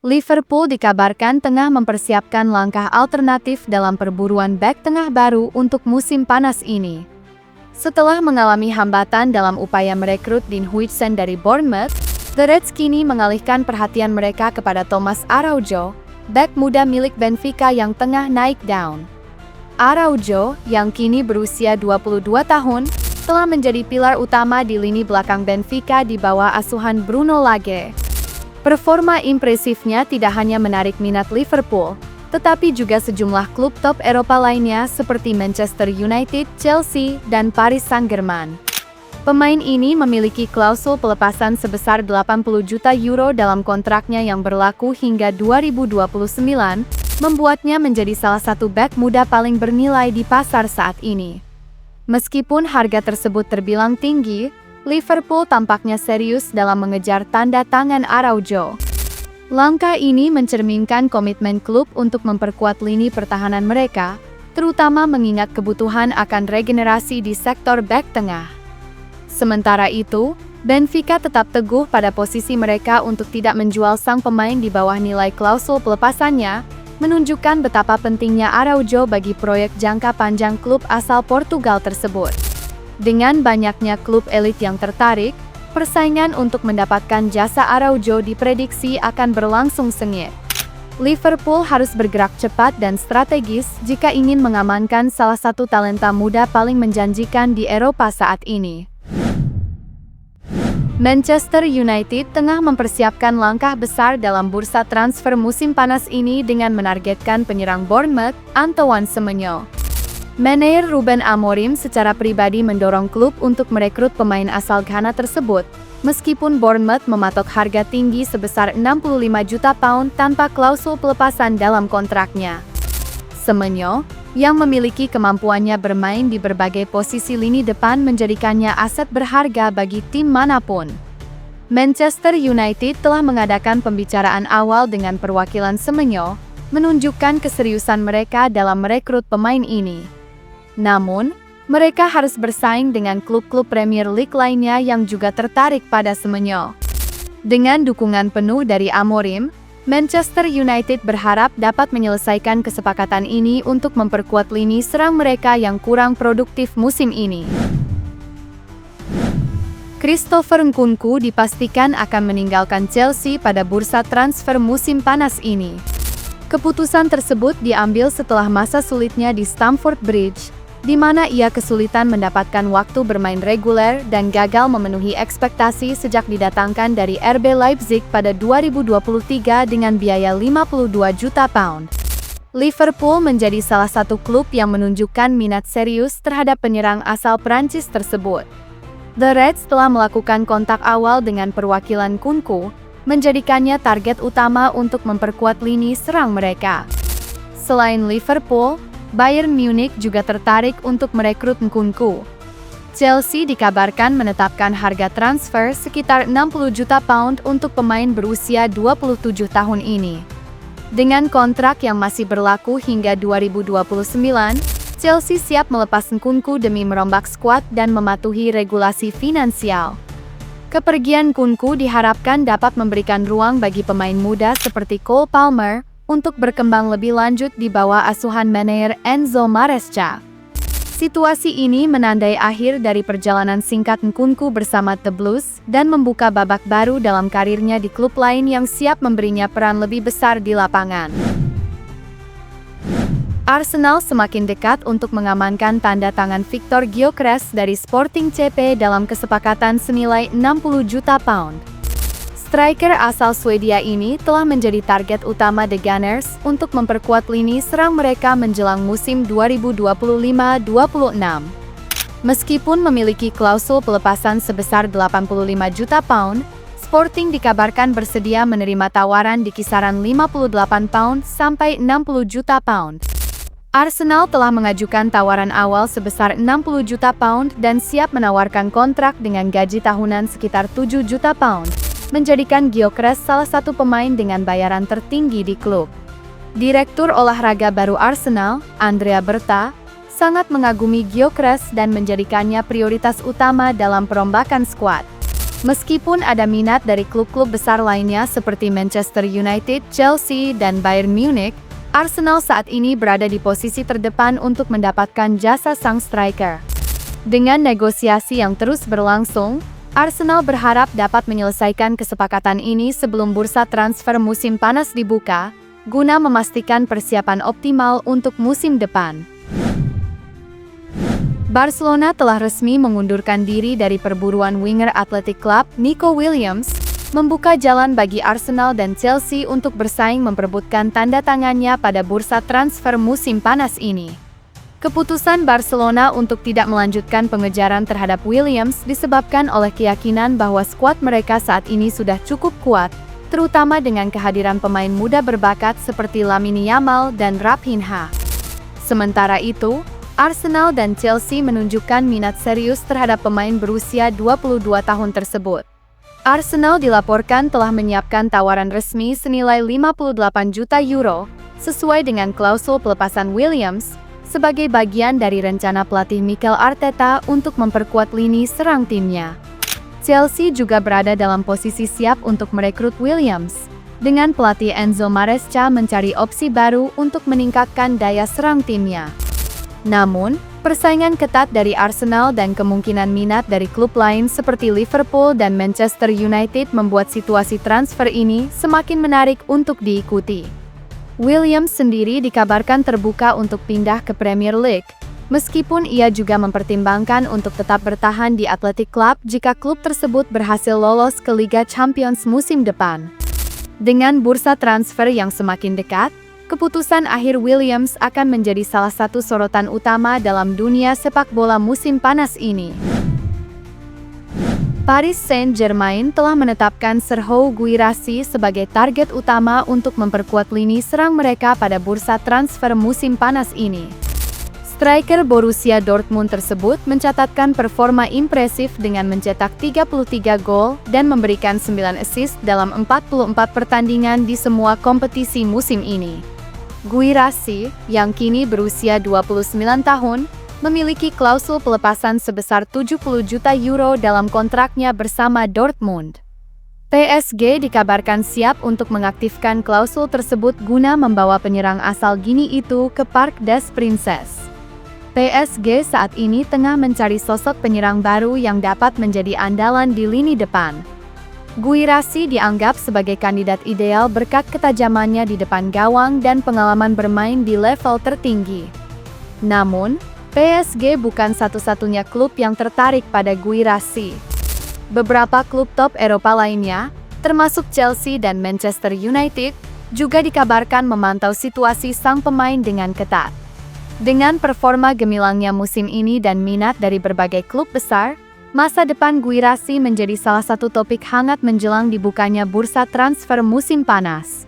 Liverpool dikabarkan tengah mempersiapkan langkah alternatif dalam perburuan bek tengah baru untuk musim panas ini. Setelah mengalami hambatan dalam upaya merekrut Dean Huijsen dari Bournemouth, The Reds kini mengalihkan perhatian mereka kepada Thomas Araujo, bek muda milik Benfica yang tengah naik daun. Araujo, yang kini berusia 22 tahun, telah menjadi pilar utama di lini belakang Benfica di bawah asuhan Bruno Lage. Performa impresifnya tidak hanya menarik minat Liverpool, tetapi juga sejumlah klub top Eropa lainnya seperti Manchester United, Chelsea, dan Paris Saint-Germain. Pemain ini memiliki klausul pelepasan sebesar 80 juta euro dalam kontraknya yang berlaku hingga 2029, membuatnya menjadi salah satu bek muda paling bernilai di pasar saat ini. Meskipun harga tersebut terbilang tinggi, Liverpool tampaknya serius dalam mengejar tanda tangan Araujo. Langkah ini mencerminkan komitmen klub untuk memperkuat lini pertahanan mereka, terutama mengingat kebutuhan akan regenerasi di sektor bek tengah. Sementara itu, Benfica tetap teguh pada posisi mereka untuk tidak menjual sang pemain di bawah nilai klausul pelepasannya, menunjukkan betapa pentingnya Araujo bagi proyek jangka panjang klub asal Portugal tersebut. Dengan banyaknya klub elit yang tertarik, persaingan untuk mendapatkan jasa Araujo diprediksi akan berlangsung sengit. Liverpool harus bergerak cepat dan strategis jika ingin mengamankan salah satu talenta muda paling menjanjikan di Eropa saat ini. Manchester United tengah mempersiapkan langkah besar dalam bursa transfer musim panas ini dengan menargetkan penyerang Bournemouth, Antoine Semenyo. Manajer Ruben Amorim secara pribadi mendorong klub untuk merekrut pemain asal Ghana tersebut, meskipun Bournemouth mematok harga tinggi sebesar 65 juta pound tanpa klausul pelepasan dalam kontraknya. Semenyo, yang memiliki kemampuannya bermain di berbagai posisi lini depan menjadikannya aset berharga bagi tim manapun. Manchester United telah mengadakan pembicaraan awal dengan perwakilan Semenyo, menunjukkan keseriusan mereka dalam merekrut pemain ini. Namun, mereka harus bersaing dengan klub-klub Premier League lainnya yang juga tertarik pada Semenyo. Dengan dukungan penuh dari Amorim, Manchester United berharap dapat menyelesaikan kesepakatan ini untuk memperkuat lini serang mereka yang kurang produktif musim ini. Christopher Nkunku dipastikan akan meninggalkan Chelsea pada bursa transfer musim panas ini. Keputusan tersebut diambil setelah masa sulitnya di Stamford Bridge, di mana ia kesulitan mendapatkan waktu bermain reguler dan gagal memenuhi ekspektasi sejak didatangkan dari RB Leipzig pada 2023 dengan biaya 52 juta pound. Liverpool menjadi salah satu klub yang menunjukkan minat serius terhadap penyerang asal Prancis tersebut. The Reds telah melakukan kontak awal dengan perwakilan Nkunku, menjadikannya target utama untuk memperkuat lini serang mereka. Selain Liverpool, Bayern Munich juga tertarik untuk merekrut Nkunku. Chelsea dikabarkan menetapkan harga transfer sekitar 60 juta pound untuk pemain berusia 27 tahun ini. Dengan kontrak yang masih berlaku hingga 2029, Chelsea siap melepas Nkunku demi merombak skuad dan mematuhi regulasi finansial. Kepergian Nkunku diharapkan dapat memberikan ruang bagi pemain muda seperti Cole Palmer untuk berkembang lebih lanjut di bawah asuhan manajer Enzo Maresca. Situasi ini menandai akhir dari perjalanan singkat Nkunku bersama The Blues dan membuka babak baru dalam karirnya di klub lain yang siap memberinya peran lebih besar di lapangan. Arsenal semakin dekat untuk mengamankan tanda tangan Victor Gyökeres dari Sporting CP dalam kesepakatan senilai 60 juta pound. Striker asal Swedia ini telah menjadi target utama The Gunners untuk memperkuat lini serang mereka menjelang musim 2025-26. Meskipun memiliki klausul pelepasan sebesar 85 juta pound, Sporting dikabarkan bersedia menerima tawaran di kisaran 58 pound sampai 60 juta pound. Arsenal telah mengajukan tawaran awal sebesar 60 juta pound dan siap menawarkan kontrak dengan gaji tahunan sekitar 7 juta pound. Menjadikan Gyökeres salah satu pemain dengan bayaran tertinggi di klub. Direktur olahraga baru Arsenal, Andrea Berta, sangat mengagumi Gyökeres dan menjadikannya prioritas utama dalam perombakan skuad. Meskipun ada minat dari klub-klub besar lainnya seperti Manchester United, Chelsea, dan Bayern Munich, Arsenal saat ini berada di posisi terdepan untuk mendapatkan jasa sang striker. Dengan negosiasi yang terus berlangsung, Arsenal berharap dapat menyelesaikan kesepakatan ini sebelum bursa transfer musim panas dibuka, guna memastikan persiapan optimal untuk musim depan. Barcelona telah resmi mengundurkan diri dari perburuan winger Athletic Club, Nico Williams, membuka jalan bagi Arsenal dan Chelsea untuk bersaing memperebutkan tanda tangannya pada bursa transfer musim panas ini. Keputusan Barcelona untuk tidak melanjutkan pengejaran terhadap Williams disebabkan oleh keyakinan bahwa skuad mereka saat ini sudah cukup kuat, terutama dengan kehadiran pemain muda berbakat seperti Lamine Yamal dan Raphinha. Sementara itu, Arsenal dan Chelsea menunjukkan minat serius terhadap pemain berusia 22 tahun tersebut. Arsenal dilaporkan telah menyiapkan tawaran resmi senilai 58 juta euro, sesuai dengan klausul pelepasan Williams, sebagai bagian dari rencana pelatih Mikel Arteta untuk memperkuat lini serang timnya. Chelsea juga berada dalam posisi siap untuk merekrut Williams, dengan pelatih Enzo Maresca mencari opsi baru untuk meningkatkan daya serang timnya. Namun, persaingan ketat dari Arsenal dan kemungkinan minat dari klub lain seperti Liverpool dan Manchester United membuat situasi transfer ini semakin menarik untuk diikuti. Williams sendiri dikabarkan terbuka untuk pindah ke Premier League, meskipun ia juga mempertimbangkan untuk tetap bertahan di Athletic Club jika klub tersebut berhasil lolos ke Liga Champions musim depan. Dengan bursa transfer yang semakin dekat, keputusan akhir Williams akan menjadi salah satu sorotan utama dalam dunia sepak bola musim panas ini. Paris Saint-Germain telah menetapkan Serhou Guirassy sebagai target utama untuk memperkuat lini serang mereka pada bursa transfer musim panas ini. Striker Borussia Dortmund tersebut mencatatkan performa impresif dengan mencetak 33 gol dan memberikan 9 assist dalam 44 pertandingan di semua kompetisi musim ini. Guirassy, yang kini berusia 29 tahun, memiliki klausul pelepasan sebesar 70 juta euro dalam kontraknya bersama Dortmund. PSG dikabarkan siap untuk mengaktifkan klausul tersebut guna membawa penyerang asal Gini itu ke Parc des Princes. PSG saat ini tengah mencari sosok penyerang baru yang dapat menjadi andalan di lini depan. Guirassy dianggap sebagai kandidat ideal berkat ketajamannya di depan gawang dan pengalaman bermain di level tertinggi. Namun, PSG bukan satu-satunya klub yang tertarik pada Guirassy. Beberapa klub top Eropa lainnya, termasuk Chelsea dan Manchester United, juga dikabarkan memantau situasi sang pemain dengan ketat. Dengan performa gemilangnya musim ini dan minat dari berbagai klub besar, masa depan Guirassy menjadi salah satu topik hangat menjelang dibukanya bursa transfer musim panas.